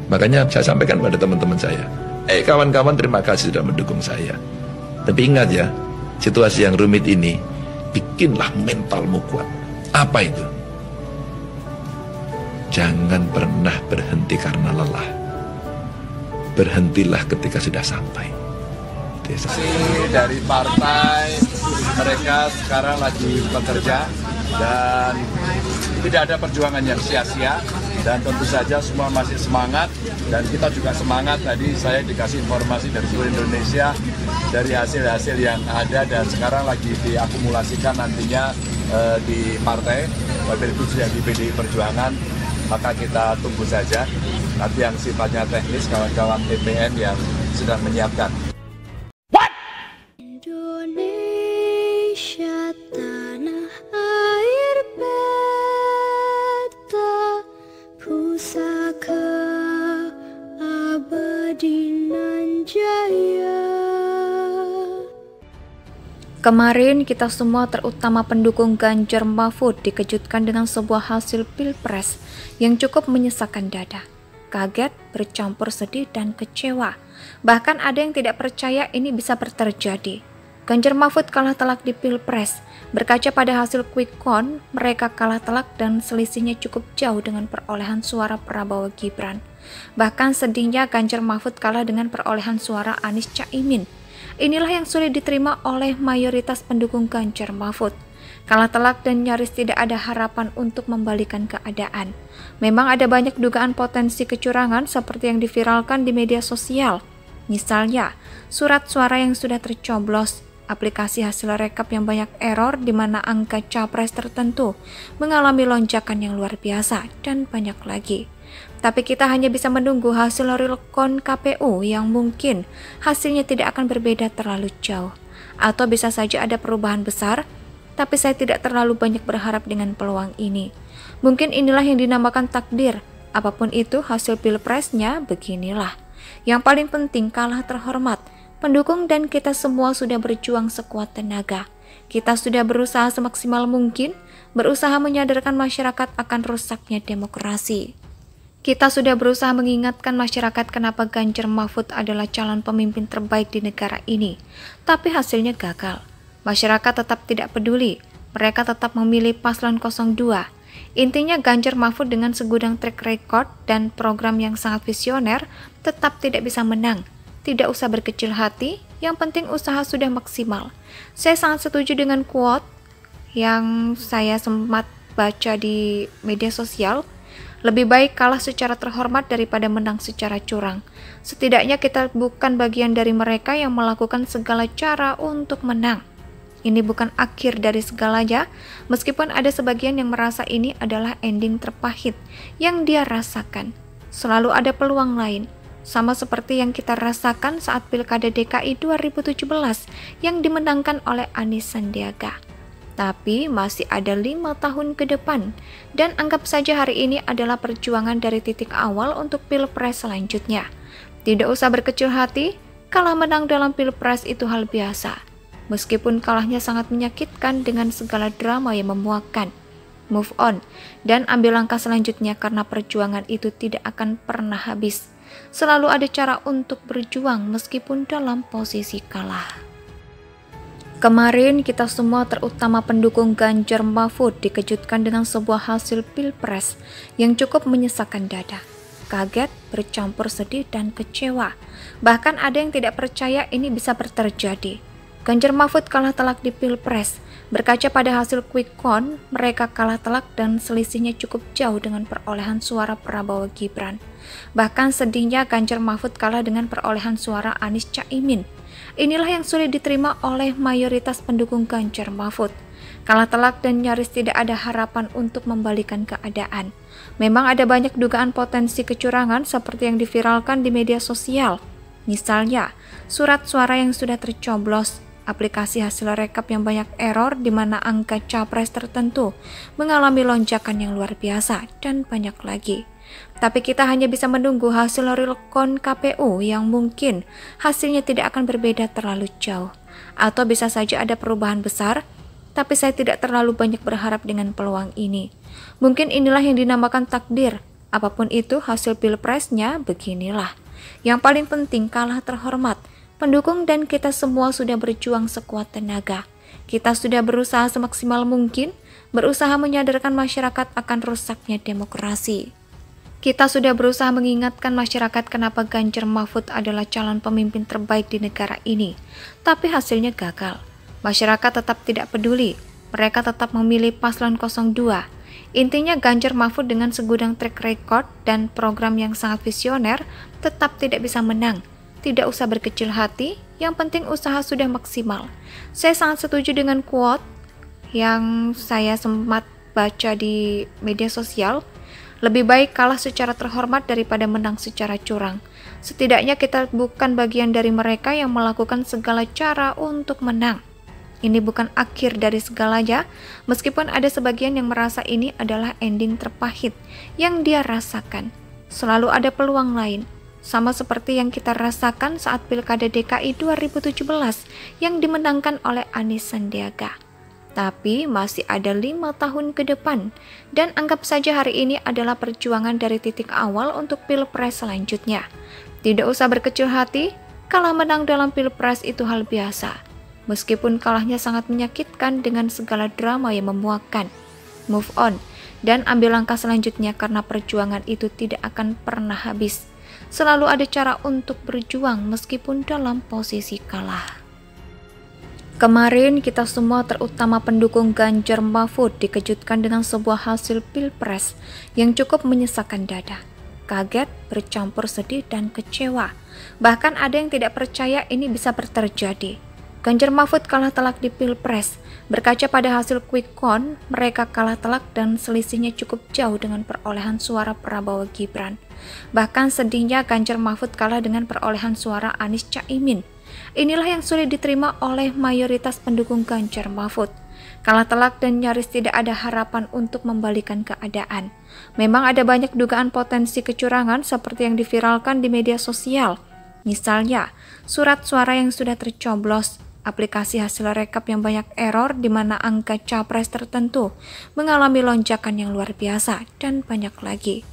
Makanya saya sampaikan pada teman-teman saya, kawan-kawan terima kasih sudah mendukung saya. Tapi ingat ya, situasi yang rumit ini, bikinlah mentalmu kuat. Apa itu? Jangan pernah berhenti karena lelah. Berhentilah ketika sudah sampai. Dari partai, mereka sekarang lagi bekerja dan tidak ada perjuangan yang sia-sia, dan tentu saja semua masih semangat dan kita juga semangat. Tadi saya dikasih informasi dari seluruh Indonesia dari hasil-hasil yang ada dan sekarang lagi diakumulasikan nantinya di partai, wabil khusus yang di PDI Perjuangan. Maka kita tunggu saja nanti yang sifatnya teknis, kawan-kawan TPN yang sedang menyiapkan. Indonesia tanah air beta, pusaka abadi nan jaya. Kemarin kita semua terutama pendukung Ganjar Mahfud dikejutkan dengan sebuah hasil pilpres yang cukup menyesakan dada. Kaget, bercampur sedih dan kecewa. Bahkan ada yang tidak percaya ini bisa terjadi. Ganjar Mahfud kalah telak di pilpres. Berkaca pada hasil quick count, mereka kalah telak dan selisihnya cukup jauh dengan perolehan suara Prabowo Gibran. Bahkan sedihnya Ganjar Mahfud kalah dengan perolehan suara Anies Caimin. Inilah yang sulit diterima oleh mayoritas pendukung Ganjar Mahfud. Kalah telak dan nyaris tidak ada harapan untuk membalikan keadaan. Memang ada banyak dugaan potensi kecurangan seperti yang diviralkan di media sosial. Misalnya, surat suara yang sudah tercoblos, aplikasi hasil rekap yang banyak error di mana angka capres tertentu mengalami lonjakan yang luar biasa, dan banyak lagi. Tapi kita hanya bisa menunggu hasil real count KPU yang mungkin hasilnya tidak akan berbeda terlalu jauh. Atau bisa saja ada perubahan besar, tapi saya tidak terlalu banyak berharap dengan peluang ini. Mungkin inilah yang dinamakan takdir. Apapun itu hasil pilpresnya, beginilah. Yang paling penting kalah terhormat. Pendukung dan kita semua sudah berjuang sekuat tenaga. Kita sudah berusaha semaksimal mungkin, berusaha menyadarkan masyarakat akan rusaknya demokrasi. Kita sudah berusaha mengingatkan masyarakat kenapa Ganjar Mahfud adalah calon pemimpin terbaik di negara ini. Tapi hasilnya gagal. Masyarakat tetap tidak peduli. Mereka tetap memilih paslon 02. Intinya Ganjar Mahfud dengan segudang track record dan program yang sangat visioner tetap tidak bisa menang. Tidak usah berkecil hati, yang penting usaha sudah maksimal. Saya sangat setuju dengan quote yang saya sempat baca di media sosial. Lebih baik kalah secara terhormat daripada menang secara curang. Setidaknya kita bukan bagian dari mereka yang melakukan segala cara untuk menang. Ini bukan akhir dari segalanya, meskipun ada sebagian yang merasa ini adalah ending terpahit yang dia rasakan. Selalu ada peluang lain, sama seperti yang kita rasakan saat Pilkada DKI 2017 yang dimenangkan oleh Anies Sandiaga. Tapi masih ada 5 tahun ke depan, dan anggap saja hari ini adalah perjuangan dari titik awal untuk pilpres selanjutnya. Tidak usah berkecil hati, kalah menang dalam pilpres itu hal biasa. Meskipun kalahnya sangat menyakitkan dengan segala drama yang memuakkan. Move on, dan ambil langkah selanjutnya karena perjuangan itu tidak akan pernah habis. Selalu ada cara untuk berjuang meskipun dalam posisi kalah. Kemarin kita semua terutama pendukung Ganjar Mahfud dikejutkan dengan sebuah hasil pilpres yang cukup menyesakan dada. Kaget, bercampur sedih dan kecewa. Bahkan ada yang tidak percaya ini bisa terjadi. Ganjar Mahfud kalah telak di pilpres. Berkaca pada hasil quick count, mereka kalah telak dan selisihnya cukup jauh dengan perolehan suara Prabowo Gibran. Bahkan sedihnya Ganjar Mahfud kalah dengan perolehan suara Anies Caimin. Inilah yang sulit diterima oleh mayoritas pendukung Ganjar Mahfud. Kalah telak dan nyaris tidak ada harapan untuk membalikan keadaan. Memang ada banyak dugaan potensi kecurangan seperti yang diviralkan di media sosial. Misalnya, surat suara yang sudah tercoblos, aplikasi hasil rekap yang banyak error di mana angka capres tertentu mengalami lonjakan yang luar biasa, dan banyak lagi. Tapi kita hanya bisa menunggu hasil real count KPU yang mungkin hasilnya tidak akan berbeda terlalu jauh. Atau bisa saja ada perubahan besar, tapi saya tidak terlalu banyak berharap dengan peluang ini. Mungkin inilah yang dinamakan takdir. Apapun itu hasil pilpresnya, beginilah. Yang paling penting kalah terhormat. Pendukung dan kita semua sudah berjuang sekuat tenaga. Kita sudah berusaha semaksimal mungkin, berusaha menyadarkan masyarakat akan rusaknya demokrasi. Kita sudah berusaha mengingatkan masyarakat kenapa Ganjar Mahfud adalah calon pemimpin terbaik di negara ini. Tapi hasilnya gagal. Masyarakat tetap tidak peduli. Mereka tetap memilih paslon 02. Intinya Ganjar Mahfud dengan segudang track record dan program yang sangat visioner tetap tidak bisa menang. Tidak usah berkecil hati, yang penting usaha sudah maksimal. Saya sangat setuju dengan quote yang saya sempat baca di media sosial. Lebih baik kalah secara terhormat daripada menang secara curang. Setidaknya kita bukan bagian dari mereka yang melakukan segala cara untuk menang. Ini bukan akhir dari segalanya, meskipun ada sebagian yang merasa ini adalah ending terpahit yang dia rasakan. Selalu ada peluang lain, sama seperti yang kita rasakan saat Pilkada DKI 2017 yang dimenangkan oleh Anies Sandiaga. Tapi masih ada 5 tahun ke depan, dan anggap saja hari ini adalah perjuangan dari titik awal untuk Pilpres selanjutnya. Tidak usah berkecil hati, kalah menang dalam Pilpres itu hal biasa. Meskipun kalahnya sangat menyakitkan dengan segala drama yang memuakkan. Move on, dan ambil langkah selanjutnya karena perjuangan itu tidak akan pernah habis. Selalu ada cara untuk berjuang meskipun dalam posisi kalah. Kemarin kita semua terutama pendukung Ganjar Mahfud dikejutkan dengan sebuah hasil pilpres yang cukup menyesakkan dada. Kaget, bercampur sedih dan kecewa. Bahkan ada yang tidak percaya ini bisa terjadi. Ganjar Mahfud kalah telak di pilpres. Berkaca pada hasil quick count, mereka kalah telak dan selisihnya cukup jauh dengan perolehan suara Prabowo Gibran. Bahkan sedihnya Ganjar Mahfud kalah dengan perolehan suara Anies Caimin. Inilah yang sulit diterima oleh mayoritas pendukung Ganjar Mahfud. Kalah telak dan nyaris tidak ada harapan untuk membalikan keadaan. Memang ada banyak dugaan potensi kecurangan seperti yang diviralkan di media sosial. Misalnya, surat suara yang sudah tercoblos, aplikasi hasil rekap yang banyak error di mana angka capres tertentu mengalami lonjakan yang luar biasa, dan banyak lagi.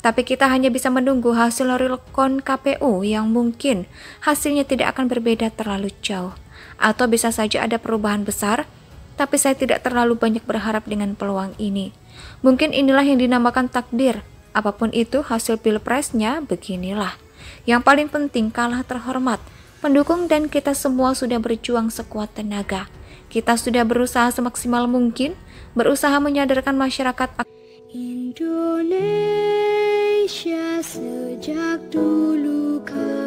Tapi kita hanya bisa menunggu hasil real count KPU yang mungkin hasilnya tidak akan berbeda terlalu jauh. Atau bisa saja ada perubahan besar, tapi saya tidak terlalu banyak berharap dengan peluang ini. Mungkin inilah yang dinamakan takdir. Apapun itu hasil pilpresnya, beginilah. Yang paling penting kalah terhormat. Pendukung dan kita semua sudah berjuang sekuat tenaga. Kita sudah berusaha semaksimal mungkin, berusaha menyadarkan masyarakat. Indonesia sejak dulu kala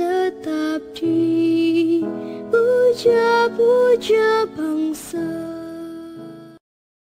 tetap dipuja-puja bangsa.